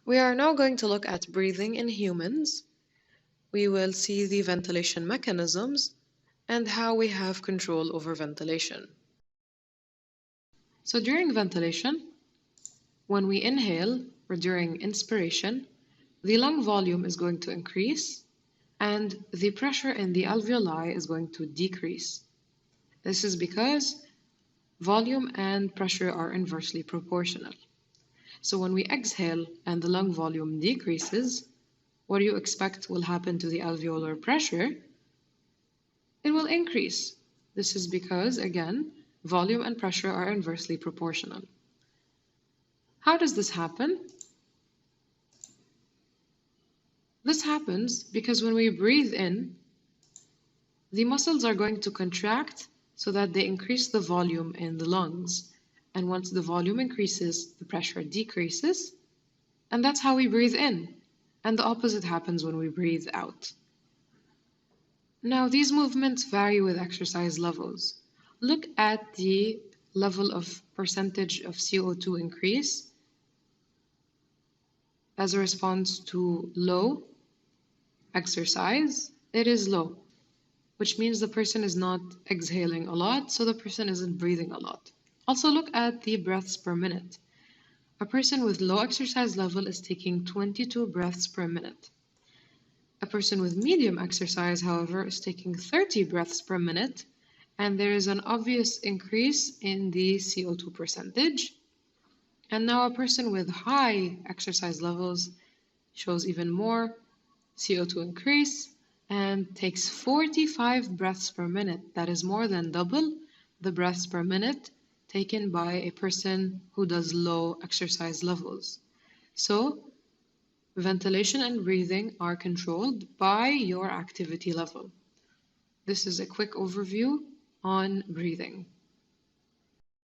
We are now going to look at breathing in humans. We will see the ventilation mechanisms and how we have control over ventilation. So during ventilation, when we inhale or during inspiration, the lung volume is going to increase and the pressure in the alveoli is going to decrease. This is because volume and pressure are inversely proportional. So when we exhale and the lung volume decreases, what do you expect will happen to the alveolar pressure? It will increase. This is because, again, volume and pressure are inversely proportional. How does this happen? This happens because when we breathe in, the muscles are going to contract so that they increase the volume in the lungs. And once the volume increases, the pressure decreases. And that's how we breathe in. And the opposite happens when we breathe out. Now, these movements vary with exercise levels. Look at the level of percentage of CO2 increase as a response to low exercise. It is low, which means the person is not exhaling a lot, so the person isn't breathing a lot. Also, look at the breaths per minute. A person with low exercise level is taking 22 breaths per minute. A person with medium exercise, however, is taking 30 breaths per minute, and there is an obvious increase in the CO2 percentage. And now a person with high exercise levels shows even more CO2 increase and takes 45 breaths per minute. That is more than double the breaths per minute taken by a person who does low exercise levels. So, ventilation and breathing are controlled by your activity level. This is a quick overview on breathing.